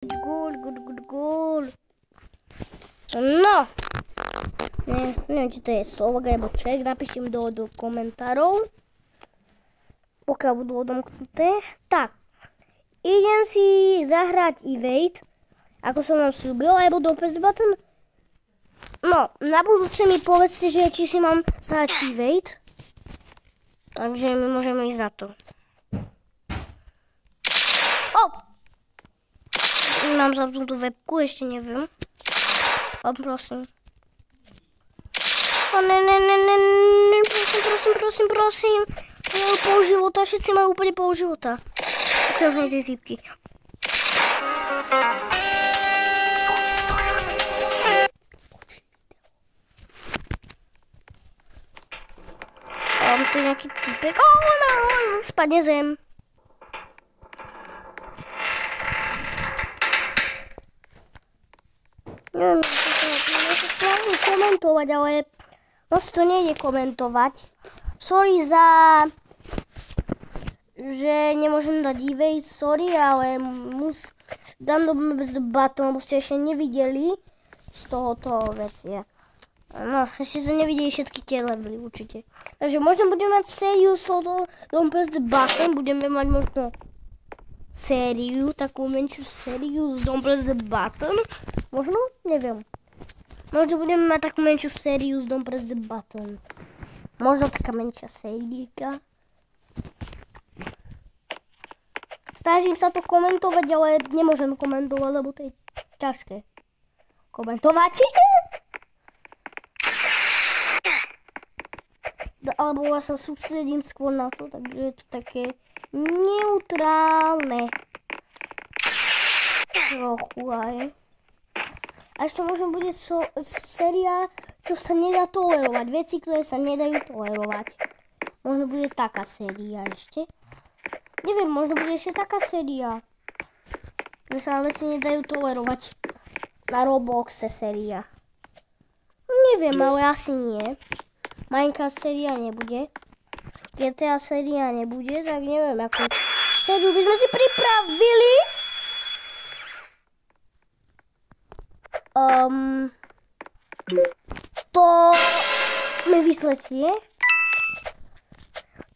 Gól. No. Neviem, či to je slovak alebo ček. Napíšte mi do komentárov. Pokiaľ budú odomknuté. Tak. Idem si zahrať Evade. Ako som vám slúbil. Alebo do Press the Button. No. Na budúce mi povedzte, že či si mám zahrať Evade. Takže my môžeme ísť na to. Mám zapnutú webku, ešte neviem. Prosím. Prosím. Majú pol života, všetci majú úplne pol života. Okrem tej typky. Tu je nejaký typek. Spadne zem. Neviem, čo komentovať, ale moc to nejde komentovať. Sorry že nemôžem dať Evade, sorry, ale dám do Press the Button, lebo ste ešte nevideli z tohoto veci. No, ešte som nevideli všetky tie levely určite. Takže možno budeme mať sériu z tohoto Don't Press the Button, budeme mať možno sériu, takú menšiu sériu z Don't Press the Button. Možno? Neviem. Možno budeme mať takú menšiu sériu z Don't Press the Button. Možno taká menšia séríka. Snažím sa to komentovať, ale nemôžem komentovať, lebo to je ťažké. Komentovať? Alebo ja sa sústredím skôr na to, takže je to také neutrálne. Trochu aj. A ešte možno bude séria, čo sa nedá tolerovať. Veci, ktoré sa nedajú tolerovať. Možno bude taká séria ešte. Neviem, možno bude ešte taká séria. Že sa veci nedajú tolerovať. Na Robloxe séria. Neviem, ale asi nie. Minecraft séria nebude. GTA séria nebude, tak neviem, akú sériu by sme si pripravili.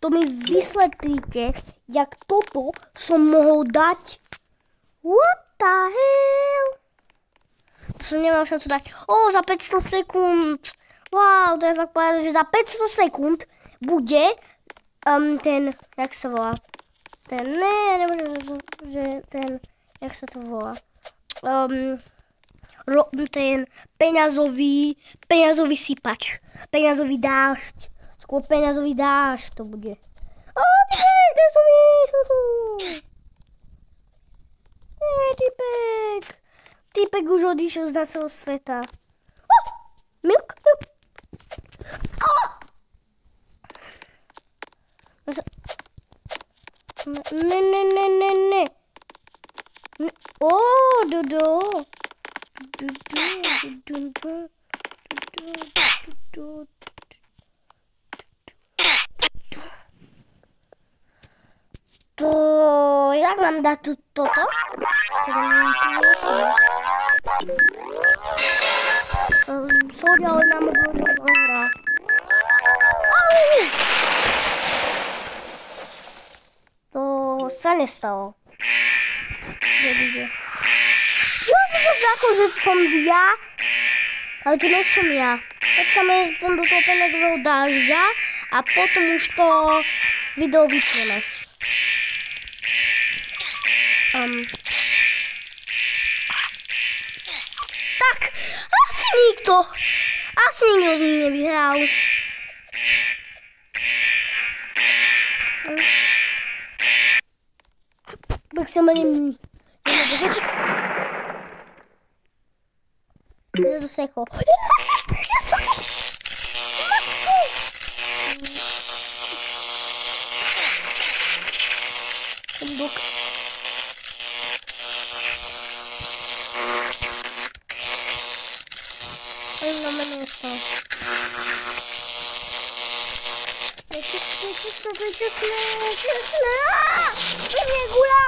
To mi vysvetlíte. Jak toto som mohol dať. What the hell? To som nemal šancu dať. Za 500 sekúnd. Wow, to je fakt povedať, že za 500 sekúnd bude ten, jak sa volá? Jak sa to volá? Ten peňazový sypač. Peňazový dážď. Skôr peňazový dážď to bude. Kde som je? Typek už odišiel z našeho sveta. Milk. Ne. Dodo. To, jak mám dať toto? Sorry, ale na mobilu sa to nehrá. To sa nestalo. Jo, to sa zdá, že som ja, ale to nie som ja. Počkáme aspoň do toho peňazového dážďa a potom už to video vypneme. Tak, asi nikto z nich nevyhral. Tak sa ma do seko.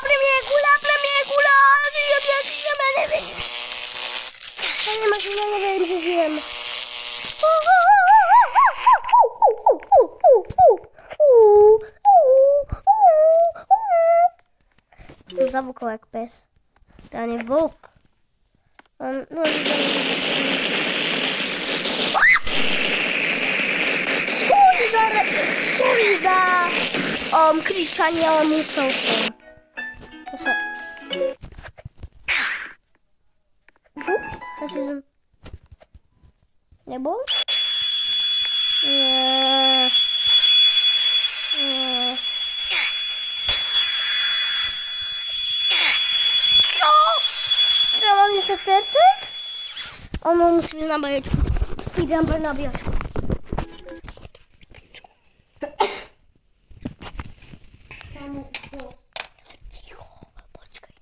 Premie gula! Ja neviem, že žijem. Som zavukol jak pes. To nie je vlk. Sorry za kričanie, ale musel som. Asi som... Nebol? Nie. Čo? Čo mám 10%? Ono musím ísť na baječku. Speedrun pre nabíjačku. Ticho, počkaj.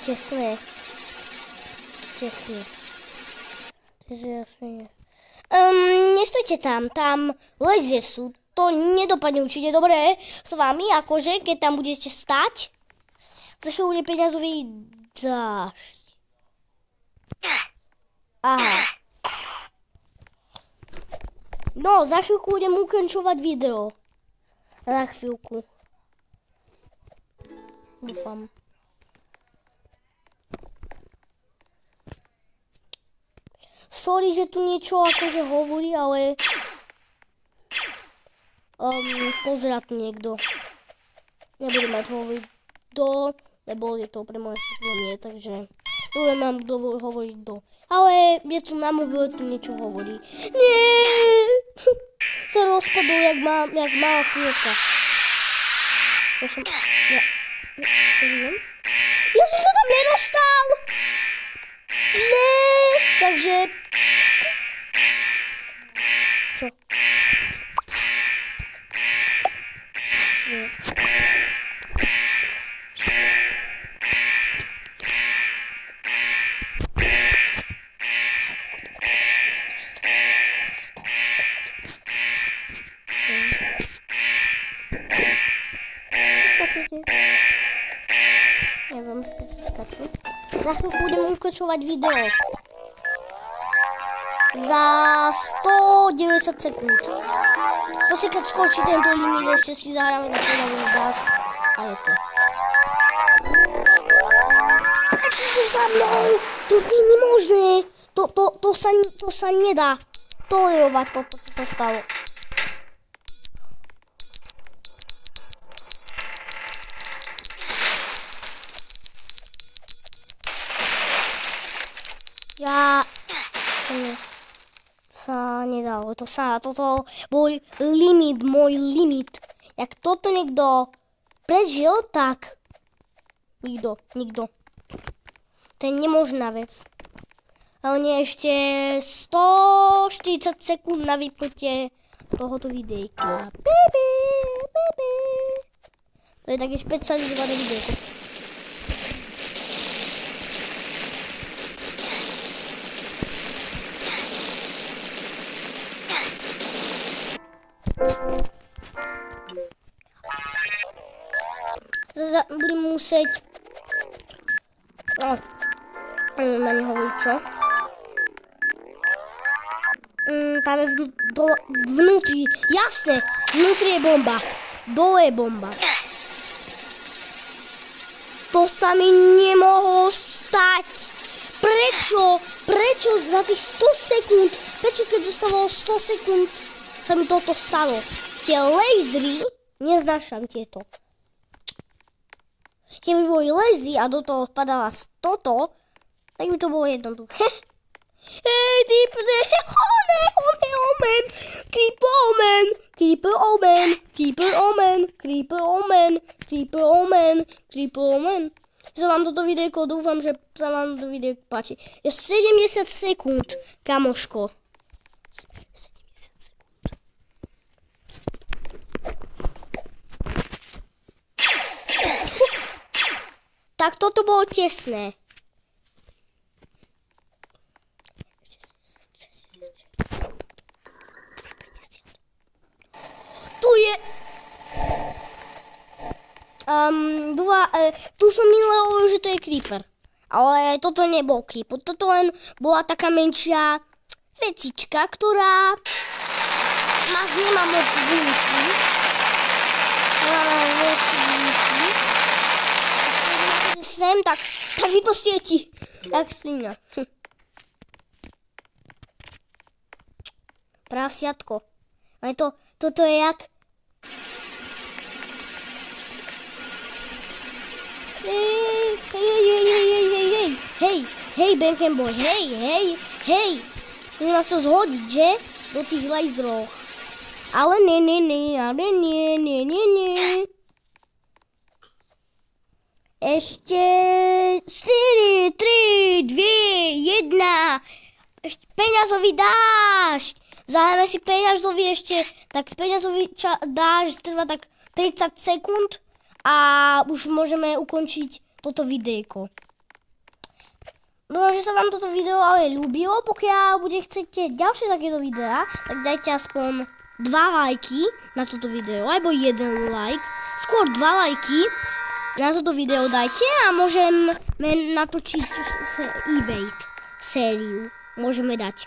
Česné. Nestojte tam lezie sú, to nedopadne určite dobre s vami, akože keď tam budete stať, za chvíľu bude peňazový dážď. Aha. No, za chvíľku budem ukončovať video. Za chvíľku. Dúfam. Sorry, že tu niečo akože hovorí, ale pozerá tu niekto. Nebudem mať hovoriť do, lebo je to pre moje súkromie, takže nebudem mám hovoriť do. Ale je tu na mobile, tu niečo hovorí. Nie! Sa rozpadol, jak malá svietka. Ja som sa tam nedostal! Ne, takže... Čo? Nie. Neviem, prečo skaču. Za chvíľku budem ukončovať video. Za 190 sekúnd. Proste keď skončí tento limit, ešte si zahráme do toho dáš. A je to. Prečo ideš za mnou? To nie je možné. To sa nedá tolerovať toto, čo sa stalo. Ja sa nedalo, toto bol limit, môj limit. Jak toto niekto prežil, tak nikto. To je nemožná vec. Ale nie ešte 140 sekúnd na vypnutie tohoto videjka. To je také špecializované videjko. Budem musieť... neviem ani hovoriť čo. Tam je vnútri, jasne, vnútri je bomba, dole je bomba. To sa mi nemohlo stať. Prečo za tých 100 sekúnd, prečo keď zostávalo 100 sekúnd sa mi toto stalo? Tie lasery, neznášam tieto. Keby boli lazy a do toho vpadala toto, tak by to bolo jednoduché. Hey, Creeper Omen. Som vám toto videjko videjko, dúfam, že sa vám to videjko páči. Je 70 sekúnd, kamoško. 70 sekúnd. Tak toto bolo tesné. Tu je... tu som minulé hovoril, že to je creeper. Ale toto nebol creeper. Toto len bola taká menšia vecička, ktorá nás nemá moc vymyslí. Sem, tak mi to svieti. Jak slina. Prasiatko. Ale toto je jak... Hej, Benkenboy, hej. Nemá čo zhodiť, že? Do tých laserov. Ale nie. Ešte 4, 3, 2, 1. Ešte peňazový dážď. Zahrajme si peňazový ešte. Tak peňazový dážď trvá tak 30 sekúnd. A už môžeme ukončiť toto videjko. Dúfam, že sa vám toto video ale ľúbilo. Pokiaľ chcete ďalšie takéto videá, tak dajte aspoň 2 lajky na toto video, alebo 1 like. Skôr 2 lajky na toto video dajte a môžeme natočiť evade sériu. Môžeme dať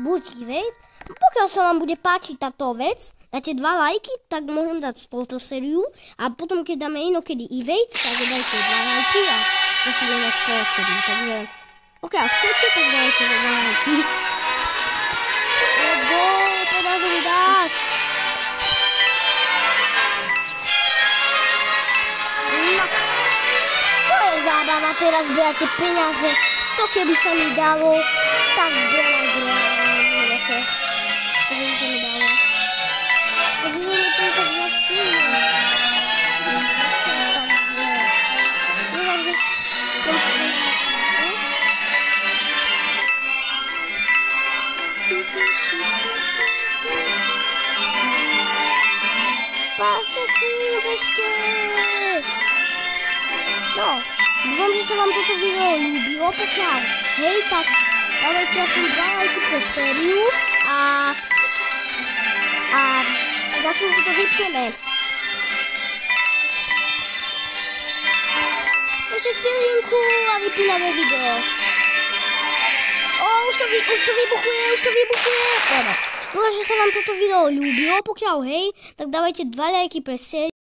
buď evade. Pokiaľ sa vám bude páčiť táto vec, dáte 2 lajky, tak môžem dať túto sériu a potom keď dáme inokedy evade, tak dajte 2 lajky a zase budeme mať 100 sériu. Takže pokiaľ chcete, tak dajte 2 lajky. Let's go, peňazový dážď. No, to je zábava, teraz zbierate peniaze. To keby sa mi dalo, tak zbieram. To by sa mi dalo. No, dúfam, že sa vám toto video ľúbilo, pokiaľ hej, tak dávajte aspoň 2 lajky pre sériu a za chvíľku to vypneme. Ešte chvíľinku a vypíname video. Už to vybuchuje. Dobre, dúfam, že sa vám toto video ľúbilo, pokiaľ hej, tak dávajte 2 lajky pre sériu.